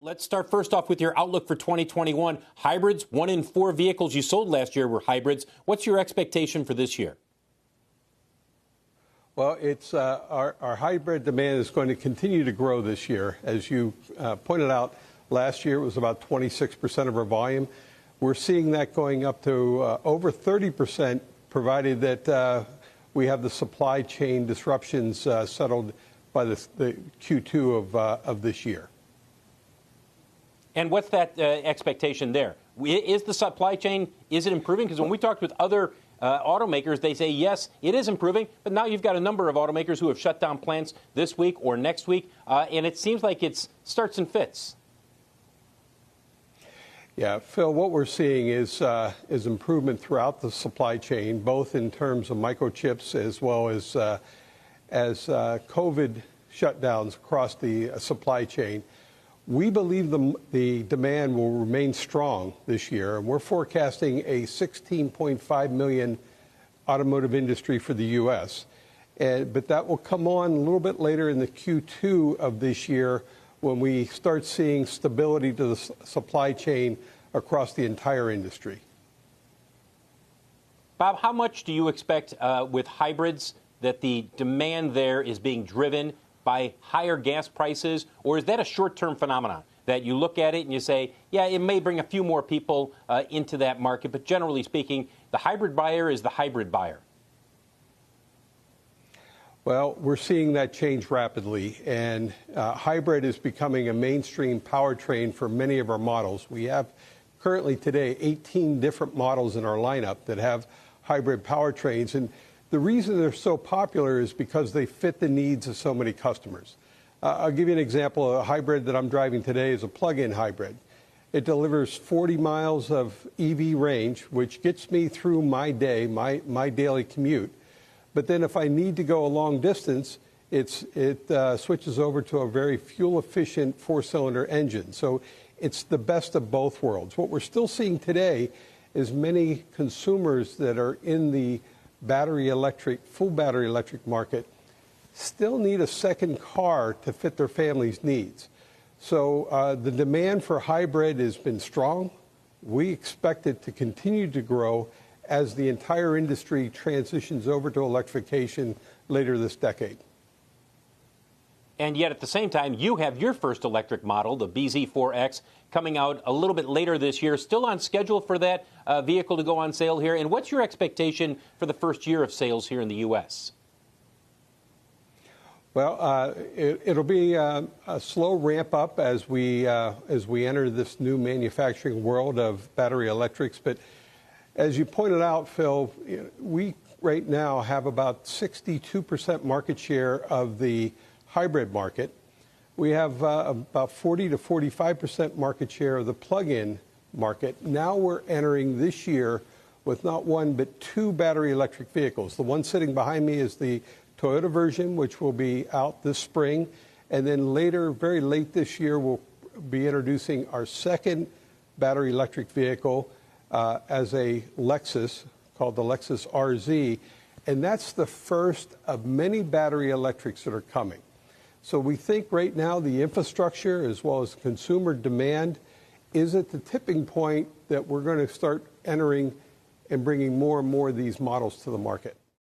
Let's start first off with your outlook for 2021. Hybrids, 1 in 4 vehicles you sold last year were hybrids. What's your expectation for this year? Well, it's our hybrid demand is going to continue to grow this year. As you pointed out, last year it was about 26% of our volume. We're seeing that going up to over 30%, provided that we have the supply chain disruptions settled by the Q2 of this year. And what's that expectation there? Is the supply chain, is it improving? Because when we talked with other automakers, they say, yes, it is improving. But now you've got a number of automakers who have shut down plants this week or next week. And it seems like it starts and fits. Yeah, Phil, what we're seeing is improvement throughout the supply chain, both in terms of microchips as well as COVID shutdowns across the supply chain. We believe the demand will remain strong this year, and we're forecasting a 16.5 million automotive industry for the U.S. But that will come on a little bit later in the Q2 of this year when we start seeing stability to the supply chain across the entire industry. Bob, how much do you expect with hybrids that the demand there is being driven by higher gas prices, or is that a short-term phenomenon that you look at it and you say, yeah, it may bring a few more people into that market, but generally speaking, the hybrid buyer is the hybrid buyer? Well, we're seeing that change rapidly, and hybrid is becoming a mainstream powertrain for many of our models. We have currently today 18 different models in our lineup that have hybrid powertrains, and the reason they're so popular is because they fit the needs of so many customers. I'll give you an example. A hybrid that I'm driving today is a plug-in hybrid. It delivers 40 miles of EV range, which gets me through my day, my daily commute. But then if I need to go a long distance, it switches over to a very fuel-efficient 4-cylinder engine. So it's the best of both worlds. What we're still seeing today is many consumers that are in the full battery electric market still need a second car to fit their family's needs. So the demand for hybrid has been strong. We expect it to continue to grow as the entire industry transitions over to electrification later this decade. And yet at the same time, you have your first electric model, the BZ4X, coming out a little bit later this year. Still on schedule for that vehicle to go on sale here. And what's your expectation for the first year of sales here in the U.S.? Well, it'll be a slow ramp up as we enter this new manufacturing world of battery electrics. But as you pointed out, Phil, we right now have about 62% market share of the hybrid market. We have about 40 to 45% market share of the plug-in market. Now we're entering this year with not one but 2 battery electric vehicles. The one sitting behind me is the Toyota version, which will be out this spring. And then later, very late this year, we'll be introducing our second battery electric vehicle as a Lexus called the Lexus RZ. And that's the first of many battery electrics that are coming. So we think right now the infrastructure as well as consumer demand is at the tipping point that we're going to start entering and bringing more and more of these models to the market.